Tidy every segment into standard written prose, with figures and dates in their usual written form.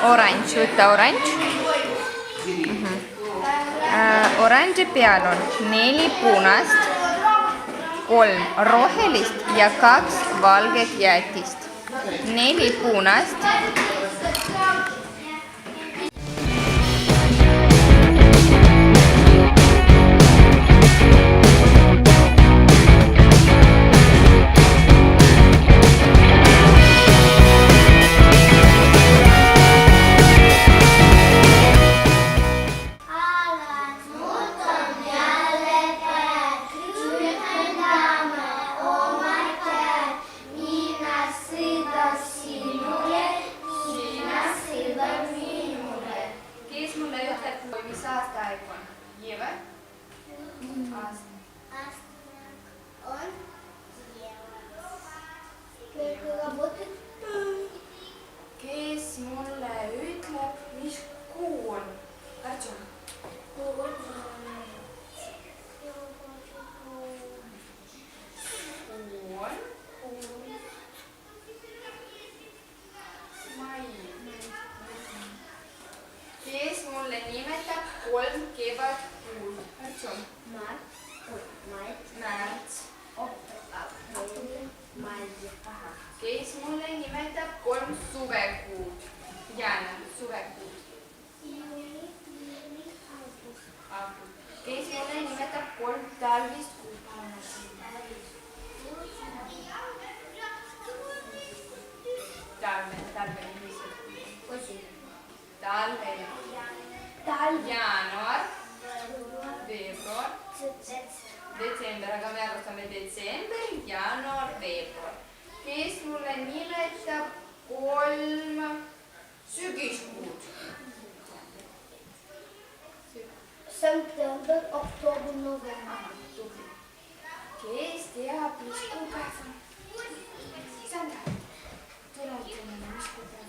Oranž, võta oranž. Oranži peal on 4 punast, 3 rohelist ja 2 valget jäätist. 4 punast. Mis aastaaeg on? Jeva? Aastaaeg on Jeva. Kes mulle ütleb, mis kuu on? Artjom. Kool. Mai. Kes mulle nimetab 3 kevadkuud? Artjom. Märts. Kes mulle nimetab 3 suvekuud? Jana, suvekuud. Kes mulle nimetab 3 talvist kuud? Talve. Jaanuar, veebruar, detsember, aga me arvestame detsember, jaanuar, veebruar. Kes mulle nimetab 3 sügiskuud? September, oktoober, november. Kes teab, mis kuupäev on? Sandra, tule ütle mulle, mis kuupäev on?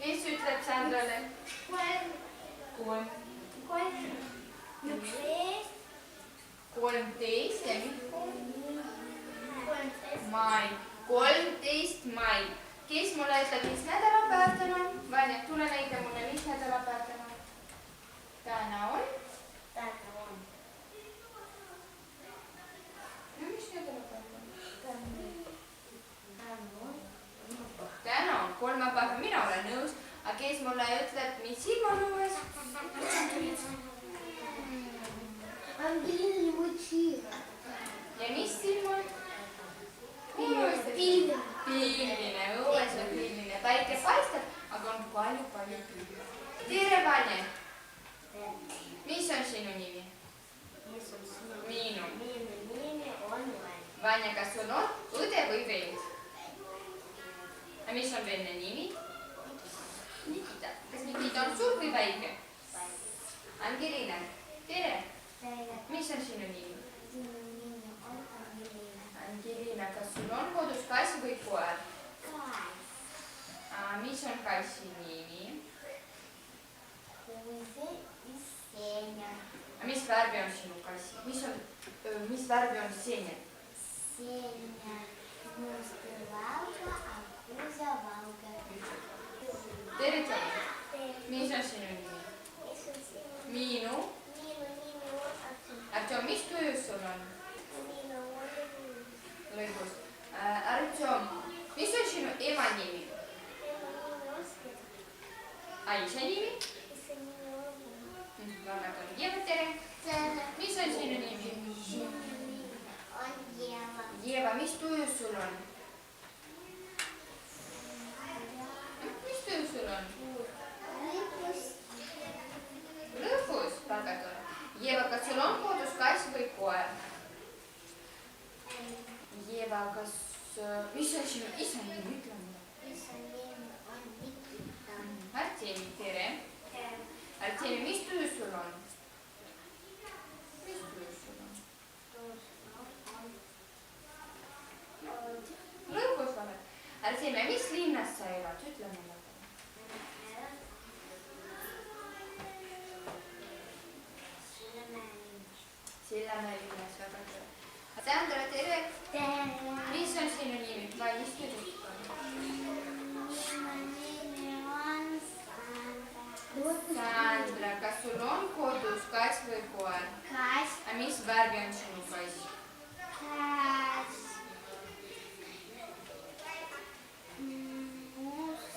Kes ütleb Sandrale? 13 ja mai. 13 mai. Kes mulle ütleb, mis nädalapäev täna on? Vanja, tule näita mulle, mis nädalapäev täna on? Täna on? Mis nädalapäev on? Täna on kolmapäev, mina olen nõus. Aga kes mulle ütleb, mis ilm on õues? Ja mis ilm on? Pilvine, õues on pilvine. Päike paistab, aga on palju pilvi. Tere, Vanja! Mis on sinu nimi? Miinu. Vanja, kas sul on õde või vend? Mis on venne nimi? Nikita. Kas Nikita on suur või väike? Angelina. Tere. Mis on sinu nimi? Angelina, kas sul on kodus kass või koer? Mis on kassi nimi? Mis värvi on sinu kassi? Mis värvi on Senja? Senja. Mustavalge, akuzavalge. Tere, Tšomi. Mis on sinu nimi? Miinu. Artjom, mis tujus sul on? Lõigus. Artjom, mis on sinu ema nimi? Aisha nimi? Jeva, tere. Mis on sinu nimi? Jeva, mis tujus sul on? Mis tujus sul on? Lõpus, väga tore. Jeva, kas sul on kodus kass või koer? Jeva, kas... Mis on sinu isa nimi? Ütle mulle. Isa nimi on Nikita. Artemi, tere. Artemi, mis tujus sul on? Mis tujus sul on? Lõpus vahet. Artemi, mis linnas sa elad? Ütle mulle. Sülemäe. Sandra, tere! Tere! Mis on sinu nimi? Vai istu tuttu. Minu nimi on Sandra. Sandra, kas sul on kodus kass või koer? Kass. A mis värvi on sinu kass? Kass. Must.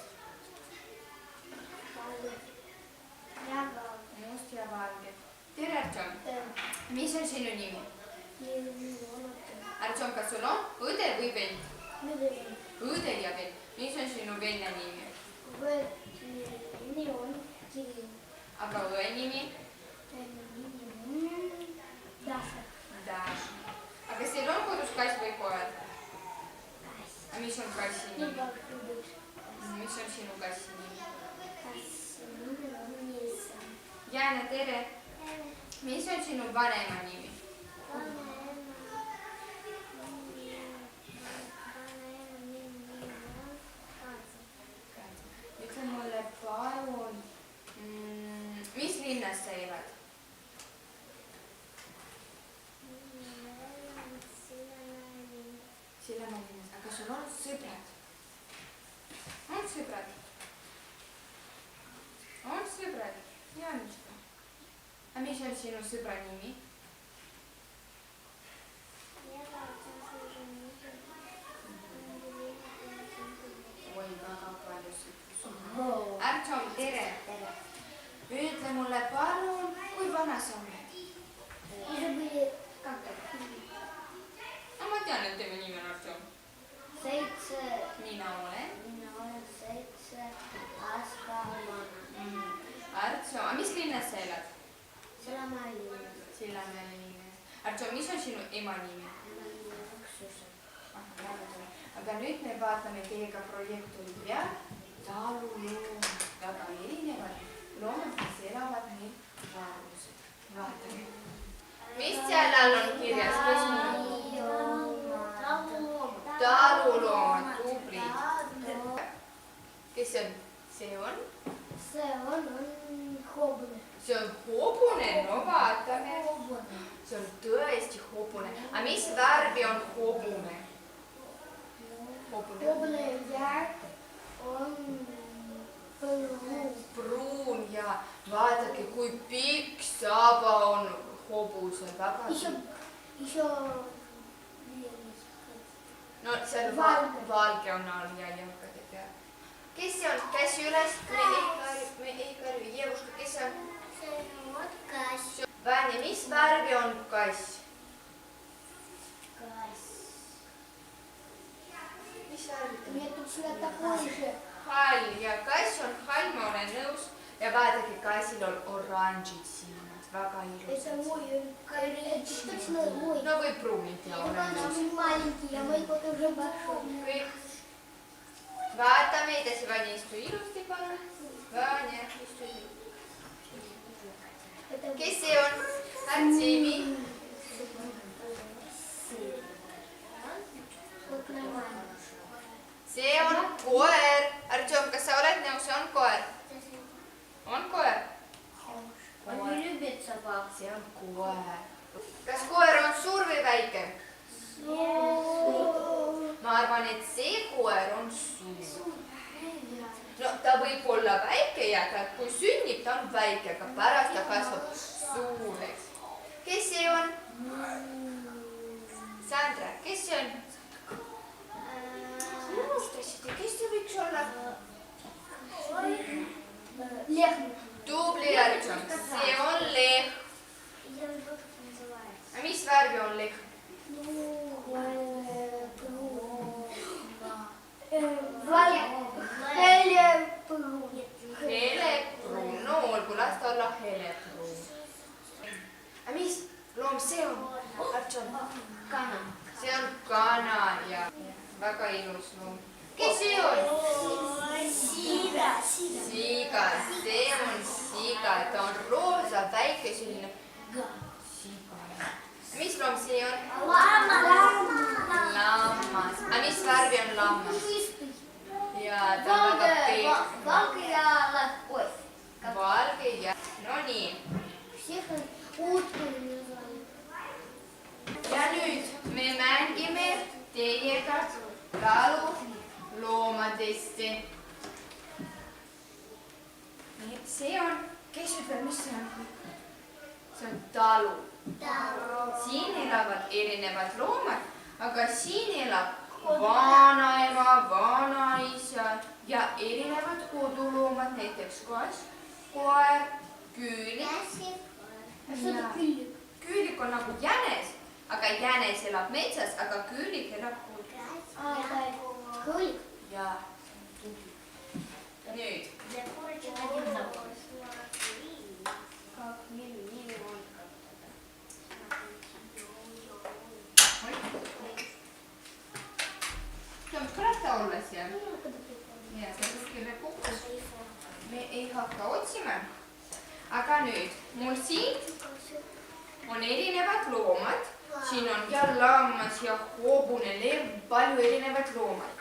Ja valge. Must ja valge. Tere, Artjom! Tere. Mis on sinu nimi? Minu Artjom, kas sul on õde või vend? nimi Õde ja vend. Mis on sinu venna nimi? on Kirill. Aga õe nimi? Daša. Daša. A kas teil on kodus kass või koer? Kass. A mis on kassi nimi? Juba üks. Mis on sinu kassi nimi? Kassi nimi on Nilsson. Jana, tere! Mis on sinu vanema nimi? Ütle mulle palun, mis linnas sa elad? Sillamäe linnas. Aga sul on sõbrad? On sõbrad? On sõbrad? Januška. A mis on sinu sõbra nimi? Oi, väga palju sõpru. Artjom, tere! Ütle mulle palun, kui vana sa oled? No ma tean, et tema nimi on Artjom. 7. Mina olen. Mina olen 7 aastat vana. Artjom, a mis linnas sa elad? Sillamäe linnas. Sillamäe linnas. Artjom, mis on sinu ema nimi? Aga nüüd me vaatame teiega projekti ja taluloomad. Väga erinevad loomad, kes elavad meil varused. Vaatame. Mis seal all on kirjas? Taluloomad, tublid. Kes see on? See on? See on hobune. See on hobune, no vaatame. See on tõesti hobune. A mis värvi on hobune? Hobune järg on pruun. Pruun ja vaadake, kui pikk saba on hobusel. Väga Еще no seal valge on all ja jalgade peal. Kes see on? Käsi üles. Me ei karju. Jevuška, kes see on? see on kass. Vanja, mis värvi on kass? Kass. Mis värvi? Мне тут цвет такой же. Hall ja kass on hall, ma olen nõus. Ja vaadake, kassil on oranžid silmad. Väga Это ilusad. мой. Это точно мой. No või pruunid ja Он oranžid. очень маленький, а мой какой уже большой. Kõik. Vaatame edasi, Vanja, istu ilusti, palun. Vanja, istu ilusti. Kes see on? Artsimi. See on koer. Artjom, kas sa oled nõus? See on koer. On koer? Он не любит собак. See on koer. Kas koer on suur või väike? Ma arvan, et see koer on suur. No ta võib olla väike ja kui sünnib, ta on väike, aga pärast ta kasvab suureks. Kes see on? Sandra, kes see on? Kes see võiks olla? Лех. Tubli Artjom, see on lehm. Я забыл, как называется. A mis värvi on lehm? Helepruun, no olgu, las ta olla helepruun. A mis loom see on? Artjom, Kana. see on kana ja väga ilus loom. Kes see on? Siga. Siga, see on siga, ta on roosa, väike selline siga. Mis loom see on? Lammas. A mis värvi on lammas? Ja ta on väga pehme. Valge ja lahkoi. Valge ja... No nii. Всех утками назвали. Ja nüüd me see on, kes ütleb, mis see on? See on talu. Siin elavad erinevad loomad, aga siin elab vanaema, vanaisa ja erinevad koduloomad, näiteks kass, koer, küülik. Küülik on nagu jänes, aga jänes elab metsas, aga küülik elab kodus. Ja nüüd. Kõrata olla seal. Ja see kuskile kukkus. Me ei hakka otsima. Aga nüüd, mul siin on erinevad loomad. Siin on ja lammas ja hobune, lev, palju erinevad loomad.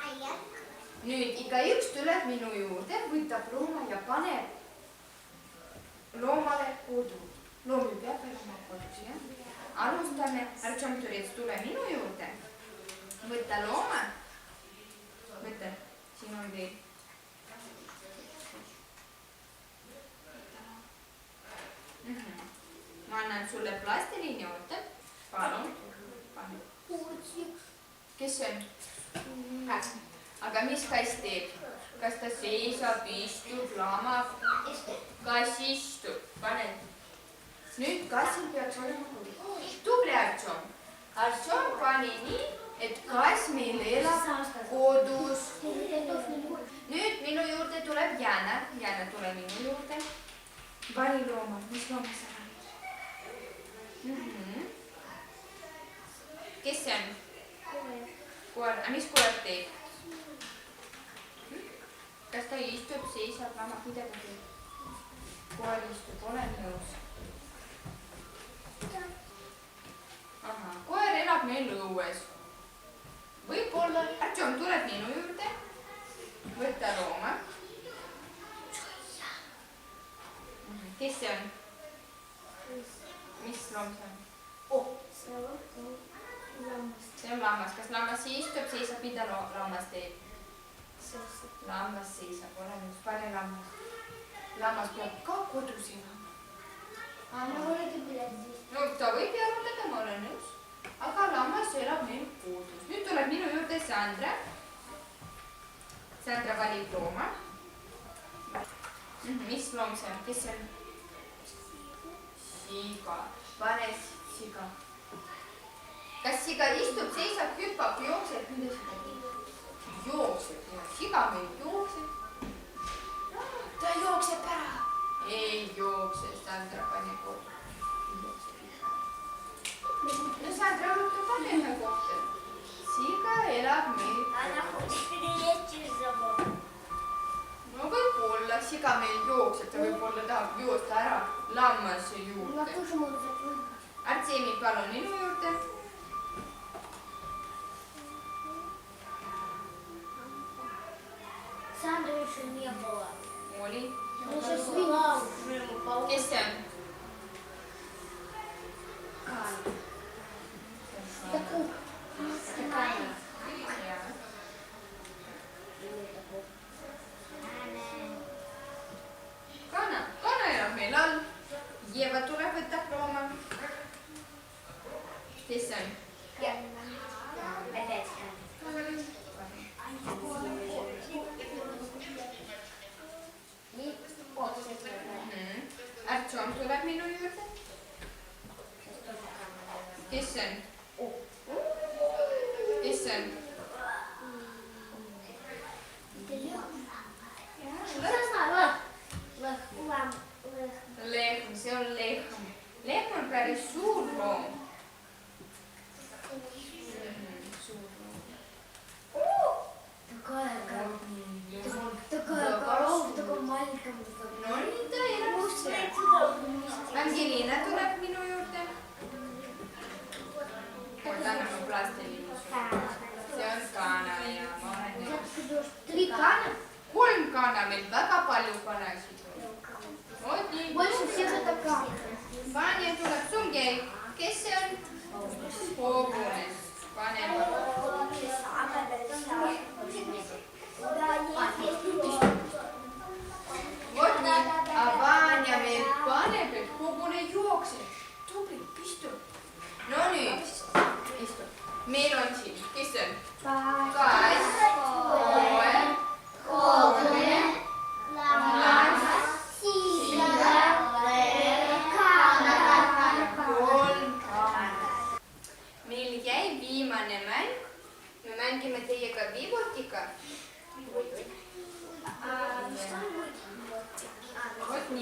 Nüüd igaüks tuleb minu juurde, võtab looma ja paneb loomale kodu. Loomi peab olema kodus, jah? Alustame, Artšom Turets, tule minu juurde. Võta looma. Võta, siin on veel. Ma annan sulle plastiliini juurde. Palun. Kes see on? Aga mis kass teeb? Kas ta seisab, istub, lamab? Kass istub. Pane. Nüüd kassil peaks olema kodu. Tubli Artšom. Artšom pani nii, et kass meil elab kodus. Nüüd minu juurde tuleb Jana. Jana, tule minu juurde. Vali looma. Mis looma sa valid? Kes see on? Koer. A mis koer teeb? Kas ta istub, seisab, lamab, mida ta teeb? Koer istub, olen nõus. Aha, koer elab meil õues. Võib-olla Artšom tuleb minu juurde. Võtta looma. Kes see on? Mis loom see on? See on lammas. Kas lammas istub, seisab, mida lammas teeb? Lammas seisab, ole nõus. Pane lammas. Lammas peab ka kodus elama. No ta võib jalutada, ma olen nõus. Aga lammas elab meil kodus. Nüüd tuleb minu juurde Sandra. Sandra valib looma. Mis loom see on? Kes see on? Siga. Pane siga. Kas siga istub, seisab, hüppab, jookseb? Mida siga teeb? Jookseb. Siga meil jookseb. Ta jookseb ära. Ei jookse. Sandra pani kodu. No Sandra võtab vanema kohta. Siga elab meil. No võib-olla siga meil jookseb. Ta võib-olla tahab joosta ära lammasse juurde. Artsemi, palun minu juurde. Sandra еще не было. Oli. Kes see on? Kana elab meil all. Jeva tuleb, võtab looma. Kes see on? Artšom tuleb minu juurde. Kes see on? Kes see on? Lehm, see on lehm. Lehm on päris suur loom. Такая корова, такой маленький. No nii ta elab seal. Angelina tuleb minu juurde. Anname plastiliini. See on kana ja ma olen nõus. 3 kana? 3 kana, meil väga palju kanasid. Oot nii. Больше всех это kana. Vanja tuleb Sungei. Kes see on? Hobune. Paneme. Vot nii.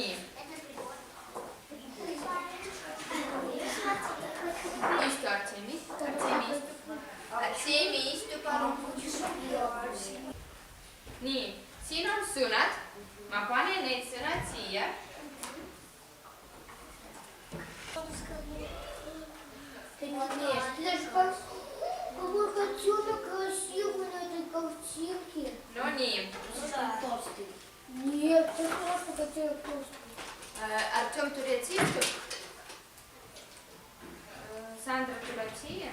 nii. Istu, Artsemi. Artsemi istu, palun. Nii, siin on sõnad. Ma panen need sõnad siia. Какой котенок красивый на этой картинке. No nii. Нет, это просто котенок толстый. Artjom tuleb siia. Sandra tuleb siia.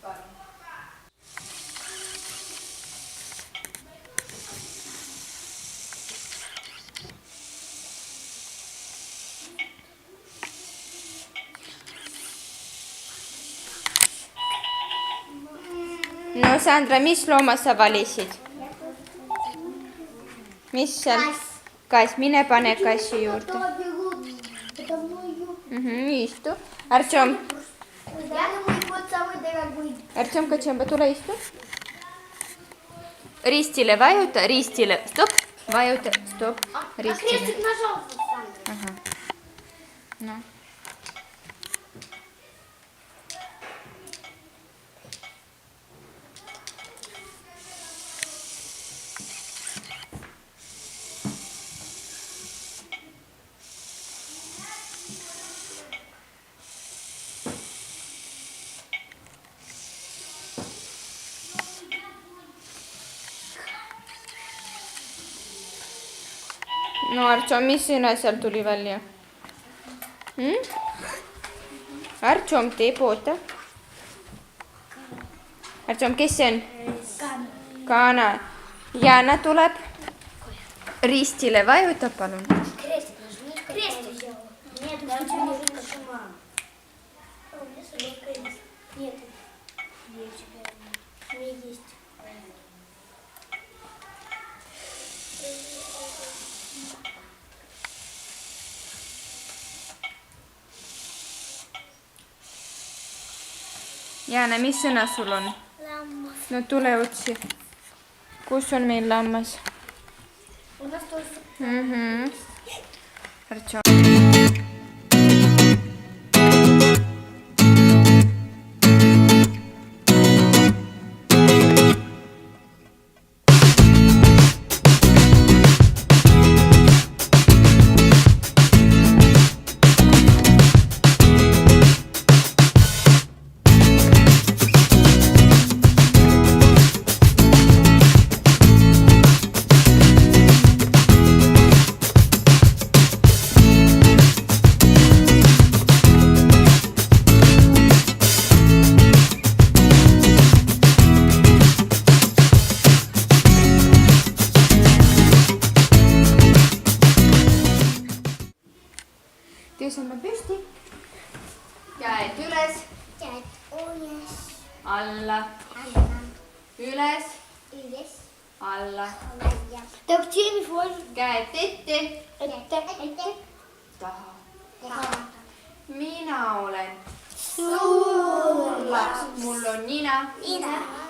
Palun. No Sandra, mis looma sa valisid? Mis seal? Kass, mine pane kassi juurde. Это мой. Istu. Artjom, Я мой кот самый дорогой. Artjom, Katšamba, tule istu. Ristile vajuta, ristile, stop, vajuta, stop, ristile. Крестик нажал, Сандра. Aha. No. No Artjom, mis sõna seal tuli välja? Artjom teeb, oota. Artjom, kes see on? Kana. Jana tuleb. Ristile vajuta, palun. Крестик нажми. Крестик. Нет, да, у меня кошмар. Нет. У меня есть. Jana, mis sõna sul on? Lammas. No tule otsi. Kus on meil lammas? У нас тоже. Artjom. Tõuseme püsti. Käed üles, Käed üles. alla, Alla. üles, Üles. alla. Alla. Так телефон. Käed ette, Это. taha. Taha. Mina olen Suur laps, mul on nina. Nina.